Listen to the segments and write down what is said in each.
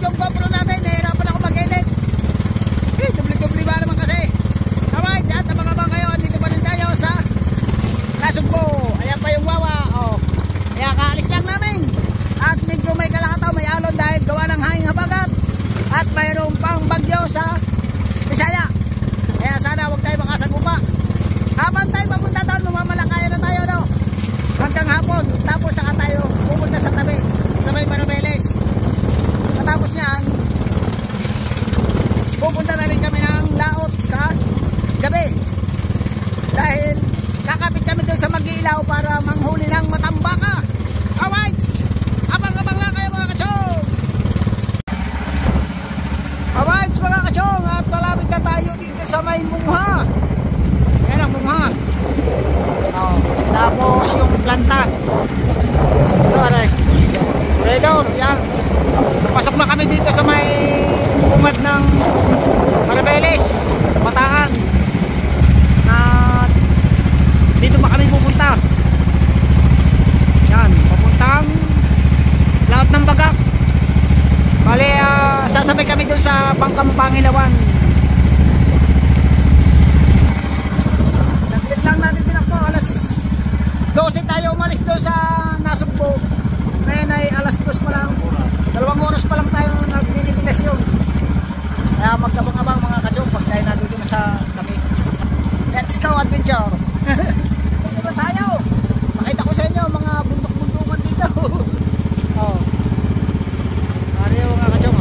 yung GoPro natin, nahihirapan ako mag-edit. Dubli-dubli ba naman kasi. Alright, at abang-abang kayo, dito pa rin tayo sa Nasugbo. Ayan pa yung Wawa. Kaya kaalis lang namin. At medyo may kalakataw, may alon dahil gawa ng hanging habagat. At mayroon pang bagyo sa Bisaya. Kaya sana huwag tayo makasagupa. Habang tayo papunta doon, mamamalakaya na tayo, no? Hanggang hapon. Tapos saka tayo pupunta sa tabi, sa may Marabeles. Matapos yan, pupunta na rin kami ng Laot sa gabi. Dahil kakapit kami doon sa Mag-Ilaw para manghuli ng matambaka. Alright! Abang-abang lang kayo mga kachong! Alright mga kachong! At malapit na tayo dito sa may Mungha. Yan ang Mungha. Tapos yung planta. Ito aray. Corridor. Yan. Pasok na kami dito sa may bungad ng Marabeles, Bataan. At dito pa kami pupunta. Yan. Papuntang Laot ng Bagak. Bale, sasabay kami doon sa Pangkampanginawan. Naglit lang natin pinakpo. Alas 12 tayo umalis doon sa Nasugbo. Ngayon ay alas 2 pa lang. 2 oras pa lang tayo nagdinibilasyon. Kaya magkabang-abang mga kachong pag tayo nandito na sa kami. Let's go adventure! Dito ba tayo? Makita ko sa inyo mga bundok-bundukan dito. Ari yung mga kachong.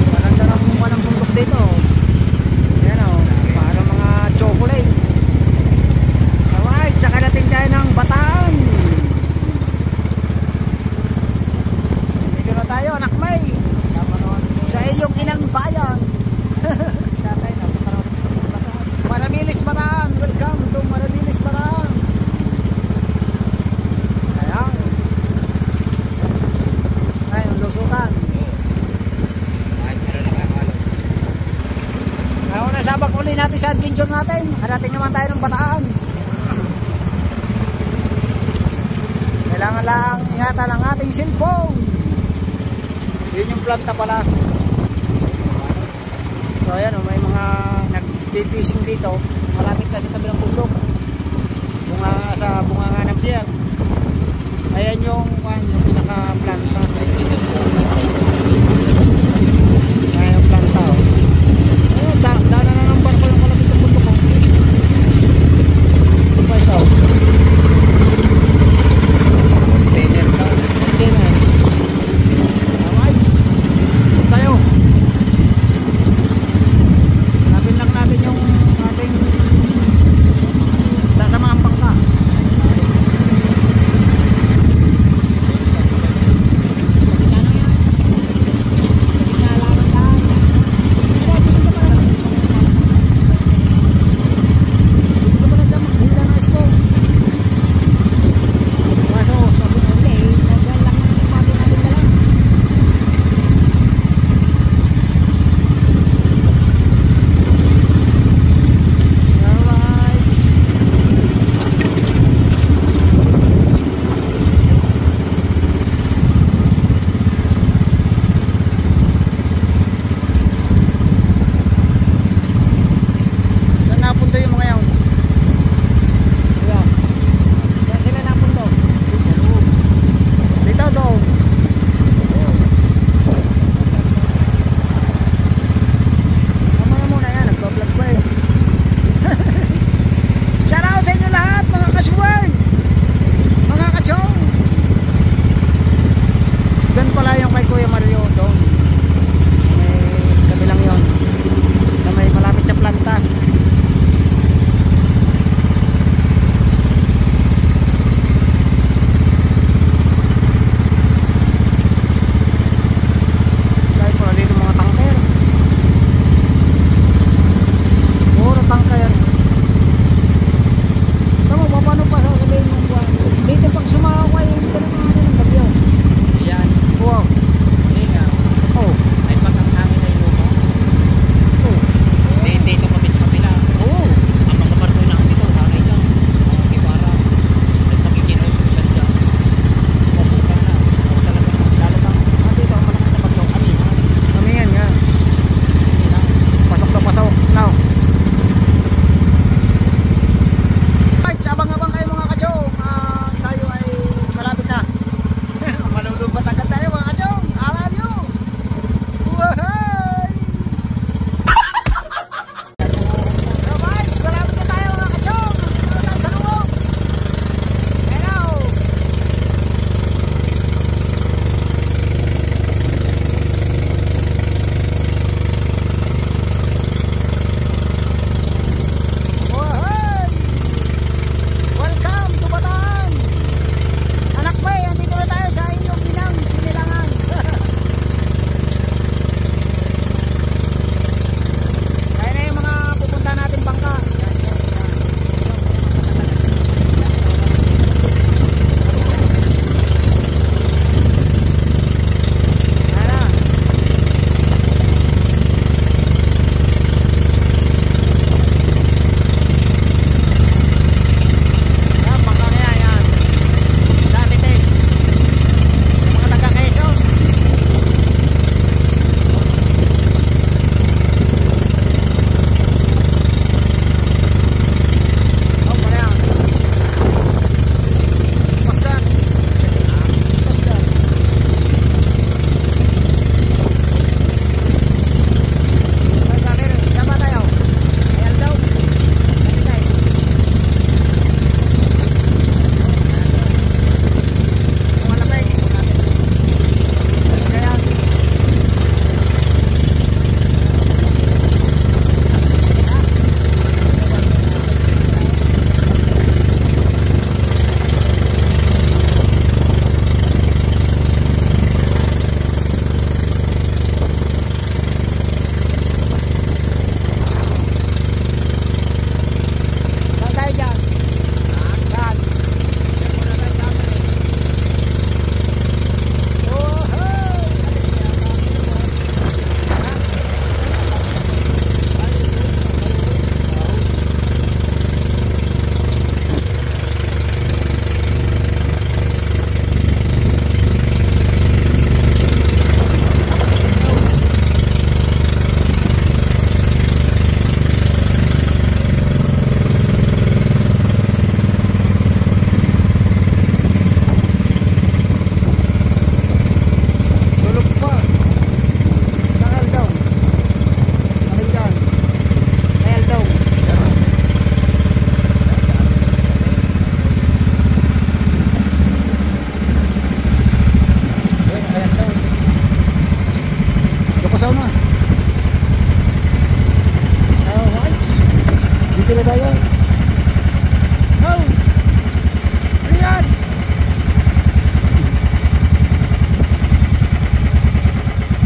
Maganda ng mga ng bundok dito. Ayan parang mga chocolate. Alright, saka natin tayo ng Bataan. Dito na tayo, anak May. Sa inyong inang bayan. Maramilis Bataan. Welcome to Maramilis Bataan. Ayan. Ayan, lusutan. Ngayon na sabak uli natin sa adventure natin. Harating naman tayo ng Bataan. Kailangan lang ingatan ang ating cellphone. Yun yung planta pala. So ayan may mga nagpipishing dito. Malapit na sa tabi ng bundok. Sa bunganga ng pier. Ayan yung pinaka planta. Ayan yung planta. Ayan, daanan na ng barko yung malapit ng bundok. Ito pa isa. Container pa. Container. Alright. Tayo. Hanapin lang natin yung ating sasamaang pangka.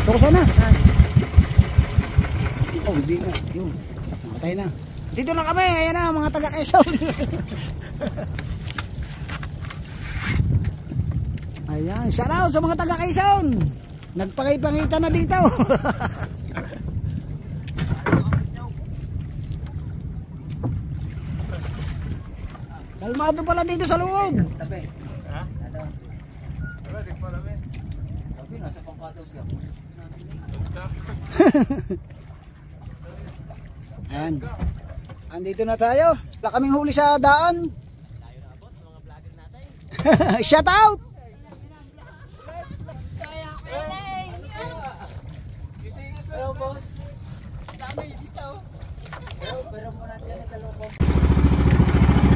Tukusan na. Oh, hindi na. Yun. Matay na. Dito na kami. Ayan na, mga taga Quezon. Ayan. Shout out sa mga taga Quezon. Nagpangipangita na dito. Kalmado pala dito sa loob. Ha? Wala, di pa namin. Sabi, nasa pangkataw siya. Ayan. Andito na tayo. Wala kaming huli sa daan. Shout out! Hello, boss. Dami dito. Pero muna dyan sa talong.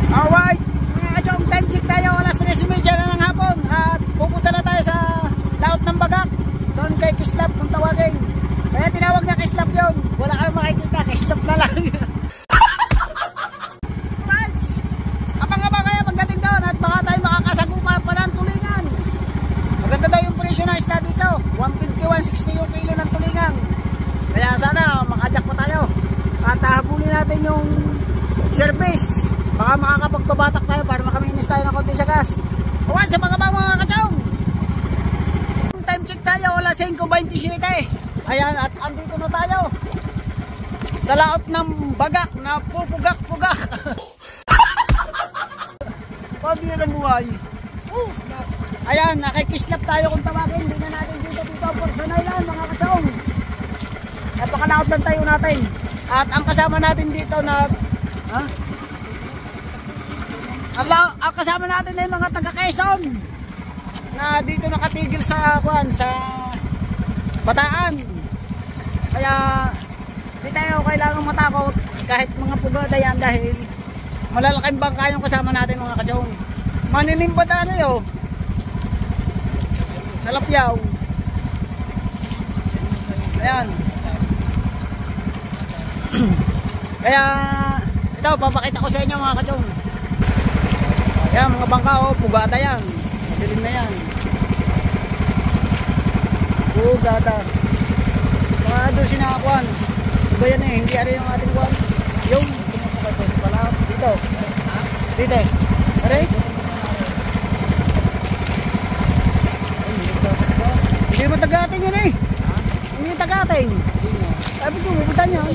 Alright, mga kachong, time check tayo, alas 3:30 na ng hapon at pupunta na tayo sa laot ng Bagak, doon kay Kislap kung tawagin. Kaya tinawag na Kislap yun, wala kayong makikita, Kislap na lang. Alright, abang-abang kayo pagdating doon at baka tayo makakasagupan pa ng tulingan. Maganda daw yung presyo na isda dito, 150, 160 yung kilo ng tulingan. Kaya sana makajak pa tayo at habulin natin yung service. Baka makakapagbabatak tayo para makaminis tayo ng konti sa gas. Awan sa mga kachong. Time check tayo, wala 5:27. Ayan, at andito na tayo sa laot ng Bagak na pupugak-pugak. Pabira ng buhay. Ayan, nakikislap tayo kung tawagin. Hindi na natin dito personal lang mga kachong. Napakalaot lang tayo natin. At ang kasama natin dito na ang kasama natin ay mga taga Quezon na dito nakatigil sa Bataan. Kaya hindi tayo kailangang matakot kahit mga pugada yan dahil malalaking bangka yung kasama natin mga kachong. Maninimba tayo sa Lapyaw. Ayan. Kaya ito papakita ko sa inyo mga kachong. Yan mga bangka oh, pugata yan. Madilim na yan. Pugata. Mga doon sinakakuan. Iba yan eh, hindi ari yung ating kuan. Yung tumupukat pala dito. Dito. Aray. Hindi mo tagating yan eh. Hindi tagating. Sabi ko, pupunta niya.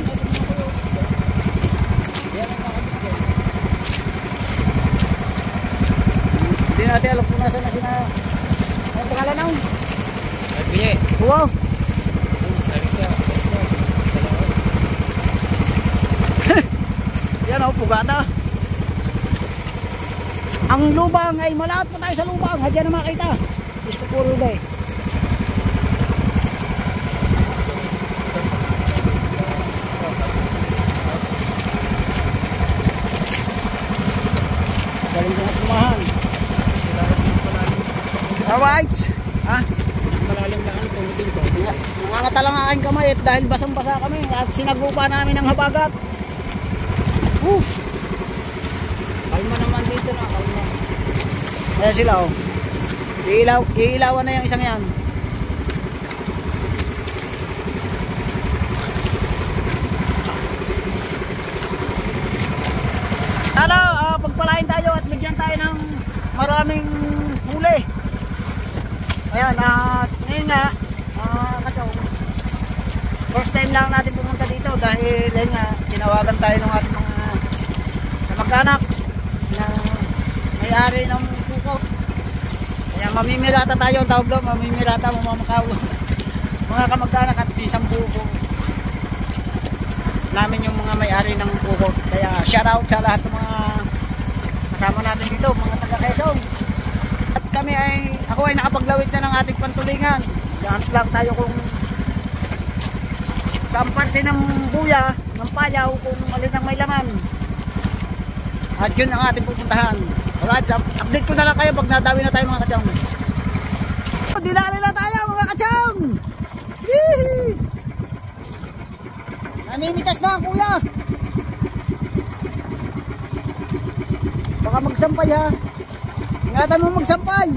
Hindi natin alam kung nasa na sina. Ang pangalan na? Biye. Wow. Yan o, pugata. Ang lubang ay malaot pa tayo sa lubang. Hadyan na makita. Isko puro day. Galing na tumahan. Alright. Ha? Malalim na ang tumutin ko. Nangangata lang ang aking kamay at dahil basang-basa kami at sinagupa namin ang habagat. Kalma naman dito na, kalma. Ayan sila oh. Iilawan na yung isang yan. Hello, pagpalain tayo at bigyan tayo ng maraming huli. Ayan, ngayon nga, first time lang natin pumunta dito dahil yun nga, tinawagan tayo ng ating mga kamag-anak na may-ari ng pukot. Kaya mamimirata tayo, ang tawag doon, mamimirata, mamamakaw. Mga kamag-anak at isang buko namin yung mga may-ari ng pukot. Kaya shout out sa lahat ng mga kasama natin dito, mga taga Quezon. At kami ako ay nakapaglawit na ng ating pantulingan. Lahat lang tayo kung saan parte ng buya, ng payaw, kung alin ang may laman. At yun ang ating pupuntahan. Alright, update ko na lang kayo pag nadawi na tayo mga kachong. Dinali na tayo mga kachong! Yee! Namimitas na kuya! Baka magsampay ha. Ingatan mo magsampay.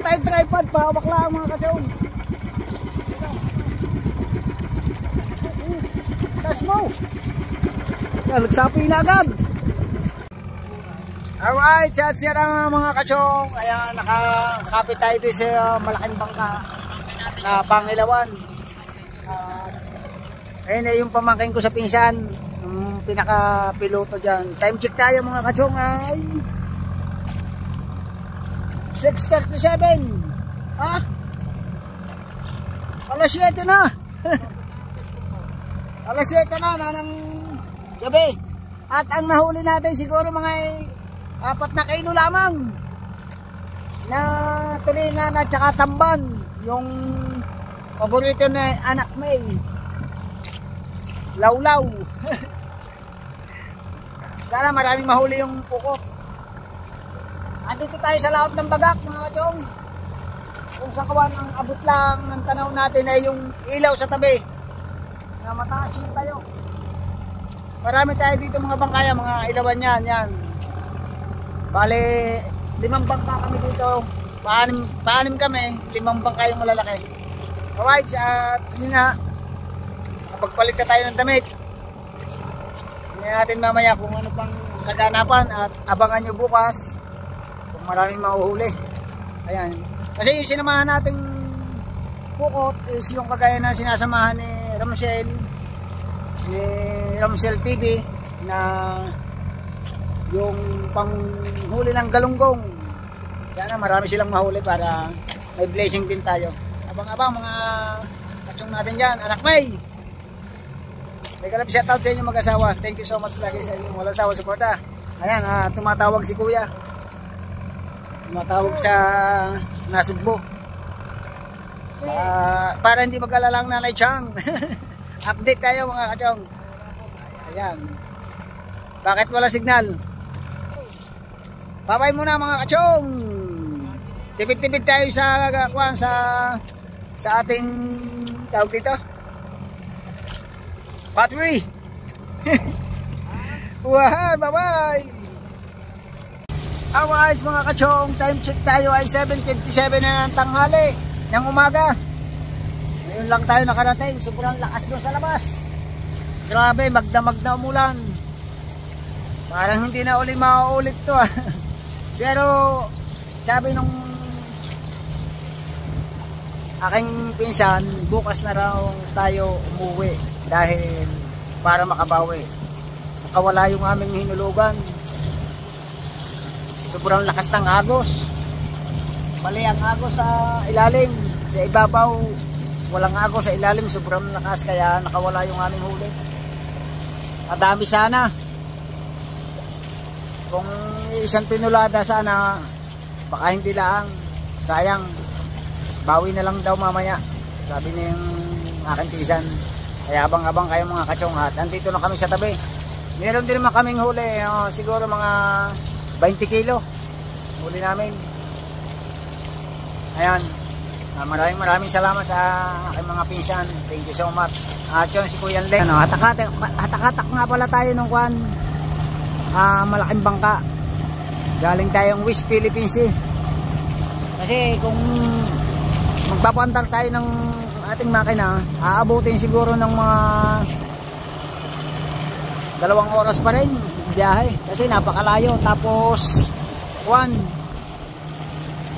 tayong tripod, pahawak lang mga kachong. Tas mo. Nagsapi na agad. Alright, siya na mga kachong. Ayan, nakakapit tayo din sa malaking bangka na Pangilawan. Ayun ay yung pamangkin ko sa pinsan, yung pinaka-piloto dyan. Time check tayo mga kachong ay 6:37. Ah? Alas 7 na. Alas 7 na ng gabi. At ang nahuli natin siguro mga 4 na kilo lamang na tulingan at saka tamban, yung paborito na anak May, lawlaw. Sana maraming mahuli yung pukot. Andito tayo sa laot ng bagak mga kachong, kung sa kawan ang abot lang ng tanaw natin ay yung ilaw sa tabi na mataas yung tayo. Marami tayo dito mga bangkaya, mga ilawan yan. Bale, 5 bangka kami dito. Paanim kami, 5 bangka yung malalaki. Alright, at yun nga, pagpalit na tayo ng damit. Hindi natin mamaya kung ano pang kaganapan at abangan nyo bukas kung maraming mahuhuli. Ayan. Kasi yung sinamahan nating pukot is yung kagaya na sinasamahan ni Ramsel TV na yung panghuli ng galunggong. Sana marami silang mahuli para may blessing din tayo. Abang-abang mga kachong natin dyan. Anak May! May kalap shoutout sa inyo mag-asawa. Thank you so much lagi sa inyong walang sawa suporta. Ayan, tumatawag si Kuya. Tumatawag sa Nasugbo. Para hindi mag-alala ang Nanay Chang. Update tayo mga kachong. Ayan. Bakit wala signal? Babay muna mga kachong. Tipid-tipid tayo sa ating tawag dito. Battery. Wah, bye-bye. Alright mga kachong, time check tayo ay 7:57 na ng tanghali ng umaga. Ngayon lang tayo nakarating, sobrang lakas doon sa labas. Grabe, magdamag na umulan. Parang hindi na uli mauulit to. Pero sabi nung aking pinsan, bukas na raw tayo umuwi dahil para makabawi. Nakawala yung aming hinulugan. Sobrang lakas ng agos. Mali ang agos sa ilalim. Sa ibabaw, walang agos sa ilalim. Sobrang lakas kaya nakawala yung aming huli. Madami sana. Kung isang pinulada sana, baka hindi lang. Sayang. Bawi na lang daw mamaya. Sabi niya yung aking pinsan. Kaya abang-abang kayo mga kachong. At andito na kami sa tabi. Meron din naman kaming huli. Siguro mga 20 kilo. Huli namin. Ayan. Maraming salamat sa aking mga pinsan. Thank you so much. At yun si Kuya Leng. Hatak-hatak nga pala tayo nung kwan. Malaking bangka. Galing tayong West Philippines eh. Kasi kung magpapantal tayo ng ating makina, aabutin siguro ng mga 2 oras pa rin biyahe. Kasi napakalayo. Tapos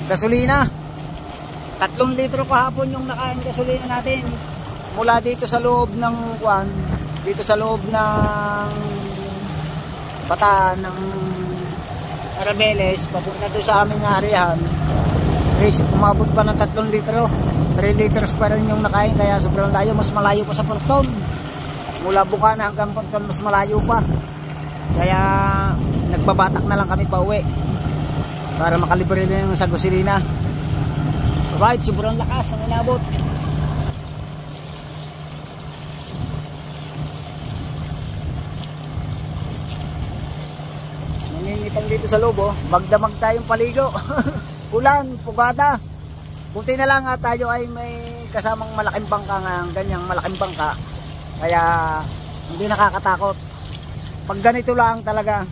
gasolina. 3 litro kahapon yung nakain gasolina natin. Mula dito sa loob ng dito sa loob ng Bataan ng Arabeles papunta doon sa aming arihan. Umabot pa ng 3 litro. 3 liters pa rin yung nakain kaya sobrang layo. Mas malayo pa sa Porton. Mula Bukana hanggang Porton mas malayo pa. Kaya nagbabatak na lang kami pa uwi para makalibre na yung sa gasolina. Right, sobrang lakas ang inabot. Nangingitan dito sa loob, magdamag tayong paligo. Ulan, pugada. Buti na lang tayo ay may kasamang malaking bangka nga, ganyang malaking bangka. Kaya hindi nakakatakot. Pag ganito lang talaga,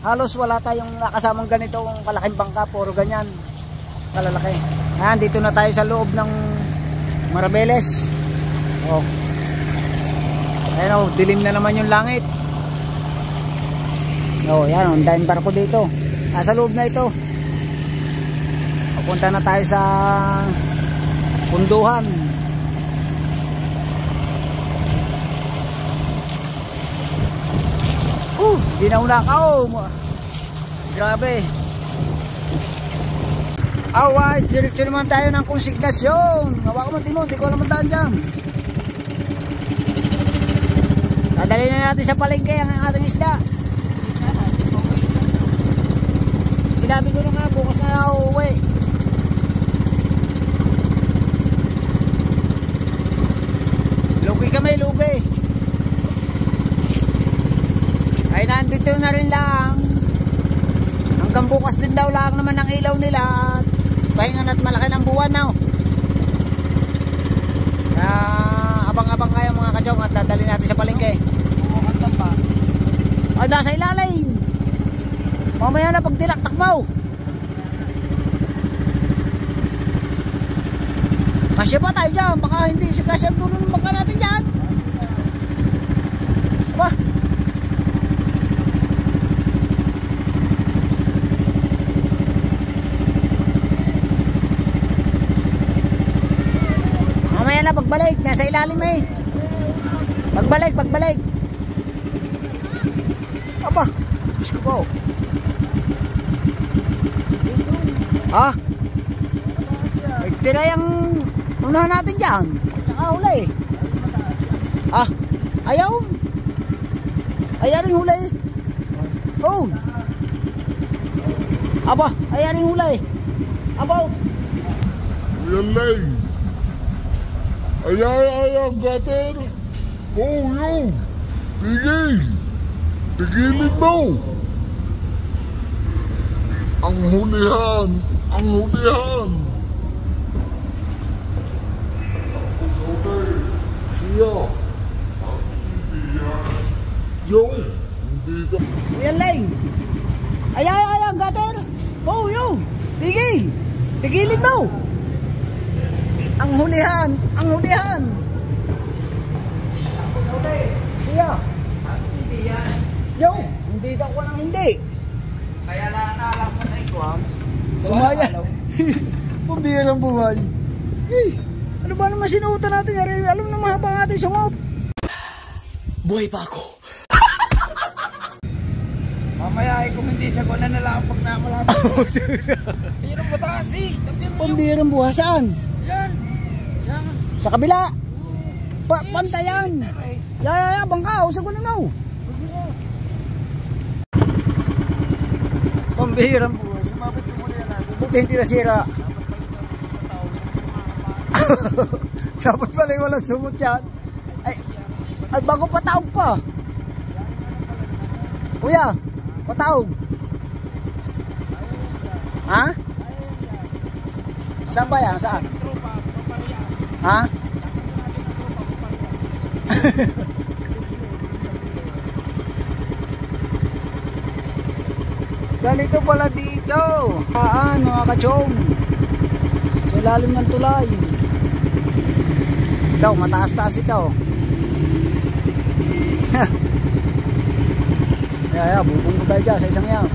halos wala tayong kasamang ganito kalaking bangka, puro ganyan kalalaki. Yan, dito na tayo sa loob ng Marabeles. Oh. Ayan oh, dilim na naman yung langit. Oh, yan, undahin barko dito. Sa loob na ito. Papunta na tayo sa punduhan. Di na unakaw. Grabe. Alright, diretso naman tayo ng konsignasyon. Hawa ko mo, Timon, di ko alam ang daan dyan. Dadali na natin sa palengke ang ating isda. Sinabi ko na nga, bukas na ako uuwi. Lugi kami, lugi. Ay nandito na rin lang. Hanggang bukas din daw lang naman ang ilaw nila. At pahingan at malaki ng buwan na. Abang-abang kayo mga kachong at dadali natin sa palengke. Ay nasa ilalim. Mamaya na pag tilaktak mo. Kasya pa tayo dyan. Baka hindi si kasya ang tulong ng bangka natin dyan. Aba. Mamaya na pagbalik. Nasa ilalim eh. Pagbalik. Aba. Diyos ko po. Ha? Tira yung unahan natin dyan. Nakahula eh. Ayaw. Ayaring hula eh. Oh. Aba, ayaring hula eh. Aba. Yan lang. Ay, gater. Oh, yo. Tigilid mo. Ang hulihan. Siya. Yo. Hindi ka. Yan lang. Ay, gater. Oh, yo. Tigilid mo. Ang hulihan. Siya. Hindi yan. Yo, hindi daw ko nang hindi. Kaya naalam mo tayo ko ha. Sumaya. Pambira ng buhay. Ano ba naman sinuutan natin? Alam na mahaba ang ating sungot. Buhay pa ako. Mamaya ay kung hindi sagot na lang pag nakalapit. Pero mataas eh. Pambira ng buhay. Saan? Yan. Sa kabila. Pantayan. Bangka. Usag ko na no. Pambihirang buhay. Sumabit yung muli yan. Buti hindi nasira. Dapat pala wala sumot yan. Ay, bago pataog pa. Kuya, pataog. Ha? Saan ba yan? Saan? Ha? Ganito pala dito. Mga kachong. Sa ilalim ng tulay. Ito, mataas-taas ito. Bubunggo tayo dyan sa isang yan.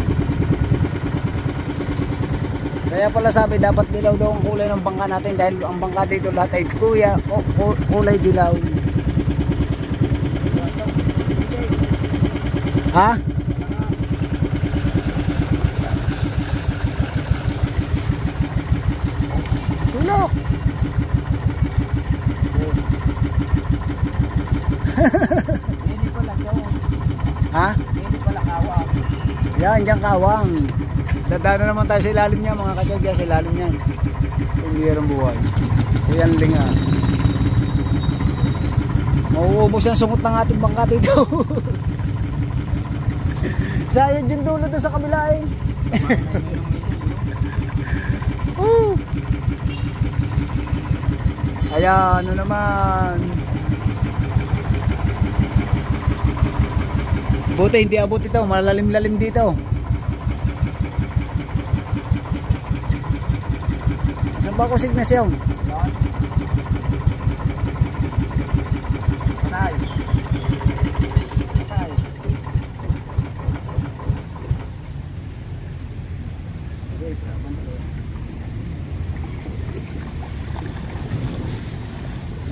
Kaya pala sabi, dapat dilaw daw ang kulay ng bangka natin. Dahil ang bangka dito lahat ay kulay dilaw. Ha? Tulok. Hindi pala kawang. Ha? Hindi pala kawang. Yan, dyan kawang. Dadaan na naman tayo sa ilalim niya mga kachogya, sa ilalim niyan. Pambihirang buhay. Kuyan linga. Mauubos ang sungot ng ating bangka dito. Sayad yung dulo doon sa kabila eh. Ayan, ano naman. Buti hindi abot ito, malalim-lalim dito. Sa bako signasyon. Patay. Patay.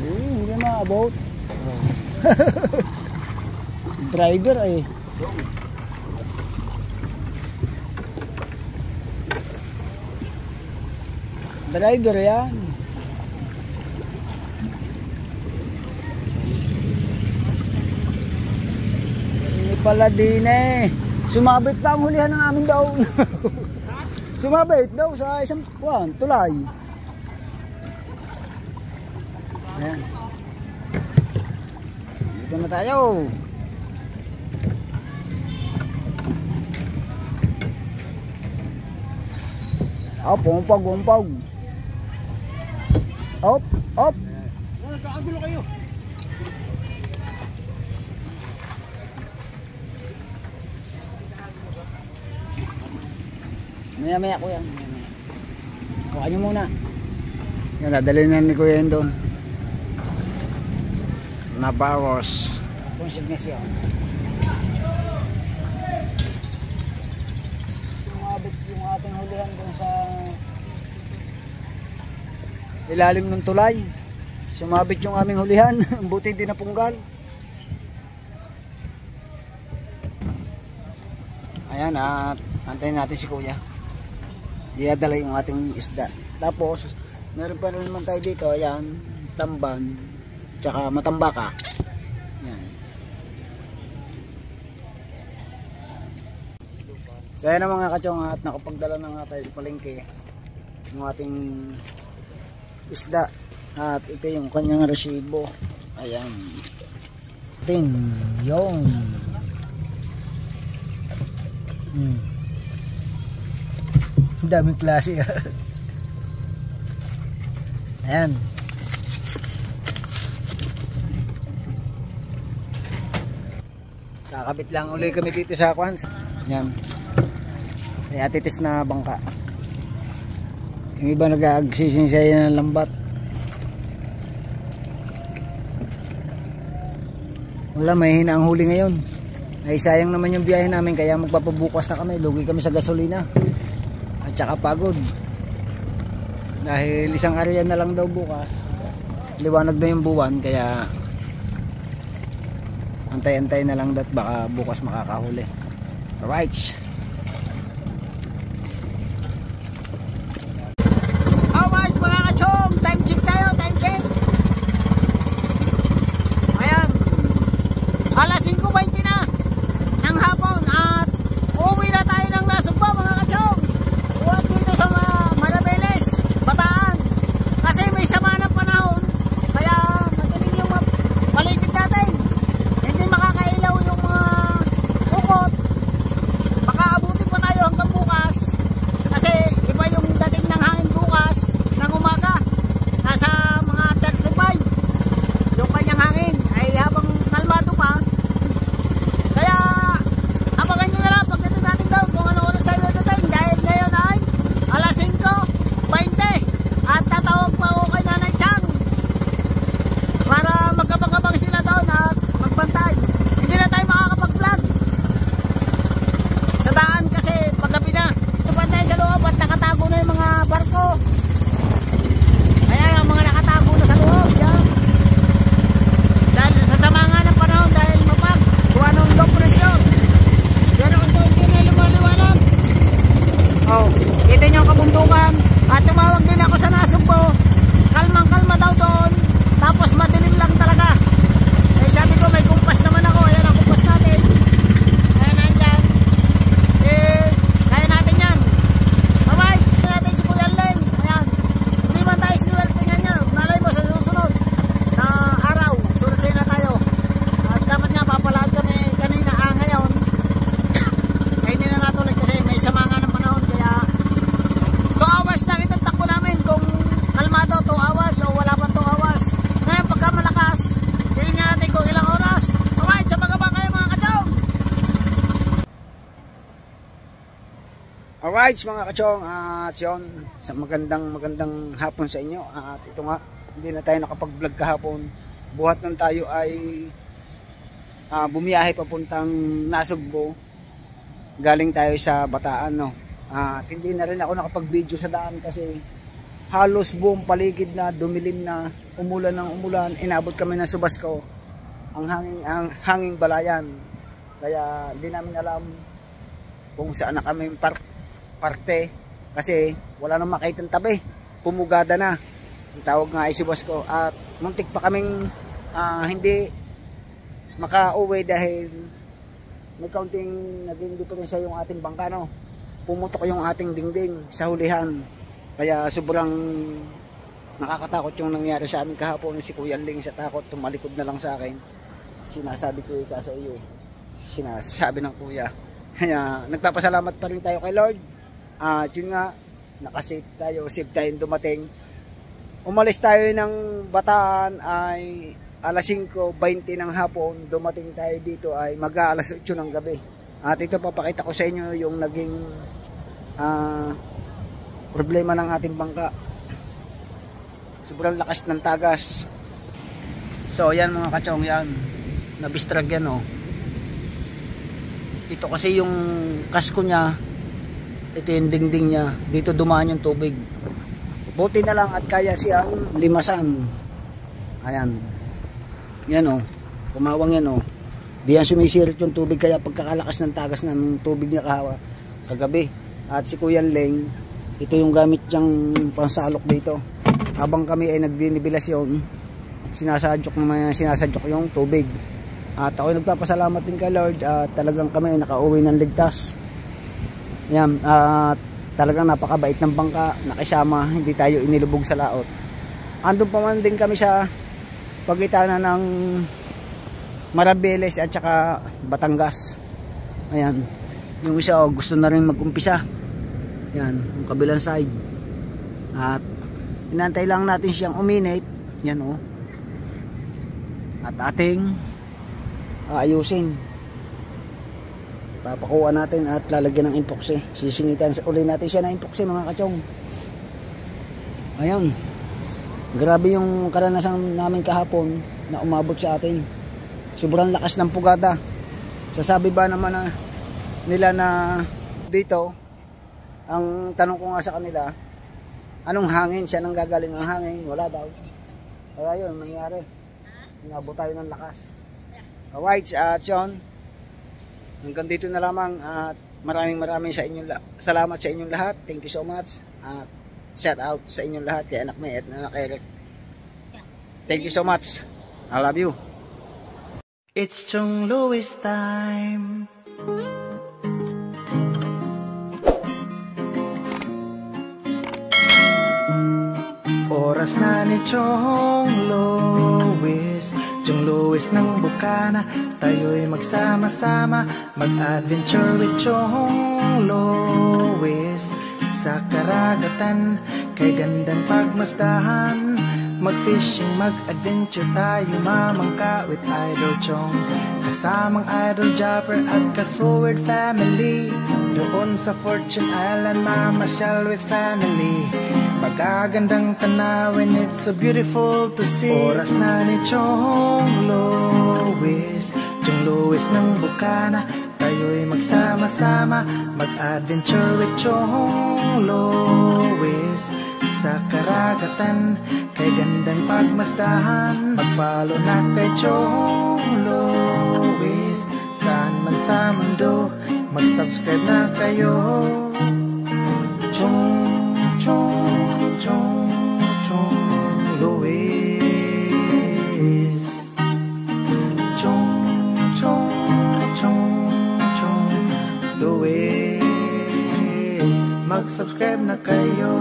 Hindi maabot. Driver eh. Driver yan. Hindi pala din eh. Sumabit pa ang hulihan ng amin daw. Sumabit daw sa isang tulay. Ayan. Dito na tayo. Umpag. Op. Nagkakagulo kayo. Maya ko yan. Kuha nyo muna. Yan, dadalhin na ni Kuya yan doon. Nabaros. Consignation. Sumabit yung ating hulihan doon sa ilalim ng tulay. Sumabit yung aming hulihan. Buti hindi napunggal. Ayan, at antayin natin si Kuya. Diadala yung ating isda. Tapos meron pa rin naman tayo dito. Ayan, tamban tsaka matambaka. Ayan. So ayan na mga kachong, at nakapagdala na nga tayo sa palengke yung ating isda. At ito yung kanyang resibo. Ayan. Ting yung daming klase. Ayan. Kakabit lang uli kami dito sa Kwans. Ayan. May atitis na bangka. Yung iba nag-agsisinsaya ng lambat. Wala, may hina ang huli ngayon. Ay sayang naman yung biyahe namin, kaya magpapabukas na kami. Lugi kami sa gasolina at saka pagod. Dahil isang area na lang daw bukas. Liwanag na yung buwan, kaya antay-antay na lang dat, baka bukas makakahuli. Alright. Alright mga kachong, time check tayo, time check. Ayan, alas 5:20 na ng hapon at uuwi na tayo ng Nasugba mga kachong. Huwag dito sa Marabeles, Bataan, kasi may sama ng panahon, kaya madilim yung paligid natin. Hindi makakailaw yung mga ukot, baka Alright mga kachong, at yun, sa magandang hapon sa inyo. At ito nga, hindi na tayo nakapag-vlog kahapon. Buhat nun tayo ay bumiyahe papuntang Nasugbo. Galing tayo sa Bataan, no. At hindi na rin ako nakapag-video sa daan kasi halos buong paligid na dumilim na, umulan ng umulan. Inabot kami ng Subasco, ang hanging balayan. Kaya hindi namin alam kung saan na kami parte kasi wala nang makitang tabi, pumugada na ang tawag nga ay Subasco. At muntik pa kaming hindi makauwi dahil may kaunting naging diferensya yung ating bangka, no. Pumutok yung ating dingding sa hulihan, kaya sobrang nakakatakot yung nangyari sa amin kahapon. Si Kuya Ling sa takot tumalikod na lang sa akin. Sinasabi ko ika sa iyo, sinasabi ng kuya. Kaya nagpapasalamat pa rin tayo kay Lord. At yun nga, nakasave tayo, safe tayong dumating. Umalis tayo ng Bataan ay alas 5:20 ng hapon. Dumating tayo dito ay mag-aalas 8 ng gabi. At ito papakita ko sa inyo yung naging problema ng ating bangka. Sobrang lakas ng tagas. So yan mga kachong, yan nabistrag yan, oh. Ito kasi yung kasko niya, ito yung dingding niya, dito dumaan yung tubig. Buti na lang at kaya siyang limasan. Ayan, yan, oh, kumawang yan, oh. Di yan sumisirit yung tubig, kaya pagkakalakas ng tagas ng tubig niya kagabi. At si Kuya Leng, ito yung gamit niyang pansalok dito. Habang kami ay nagdinibilasyon, sinasadyok yung tubig. At ako nagpapasalamat din kay Lord at talagang kami ay nakauwi ng ligtas. Yan, at talagang napakabait ng bangka, nakisama, hindi tayo inilubog sa laot. Andun pa man din kami sa pagitan ng Marabeles at saka Batangas. Ayan, yung isa, oh, gusto na rin mag-umpisa. Yan, yung kabilang side. At inantay lang natin siyang uminit. Yan, oh. At ating ayusin, papakuha natin at lalagyan ng epoxy. Sisingitan uli natin siya ng epoxy mga kachong. Ayun, grabe yung karanasan namin kahapon na umabot sa atin. Sobrang lakas ng pugada. Sasabi ba naman nila na dito, ang tanong ko nga sa kanila, anong hangin, siya nang gagaling ang hangin? Wala daw. Kaya yun, nangyari, inabot tayo ng lakas. Alright, at yun, hanggang dito na lamang at maraming sa inyong salamat sa inyong lahat. Thank you so much. At shout out sa inyong lahat, kay anak May at anak Eric. Thank you so much. I love you. It's Chong Louis time. Oras na ni Chong Louis, Chong Louis ng Bukana. Tayo'y magsama-sama, mag-adventure with Chong Louis. Sa karagatan, kay gandang pagmasdahan, mag-fishing, mag-adventure tayo, mamangka with Idol Chong. Kasamang Idol Jumper at Kasword family. Doon sa Fortune Island, mamasyal with family. Magagandang tanawin, it's so beautiful to see. Oras na ni Chong Louis, Chong Louis ng Bukana. Tayo'y magsama-sama, mag-adventure with Chong Louis. Sa karagatan, kay gandang pagmasdahan, mag-follow na kay Chong Louis. Saan man sa mundo, mag-subscribe na kayo. Chong Louis. Chong Louis. Mag-subscribe na kayo.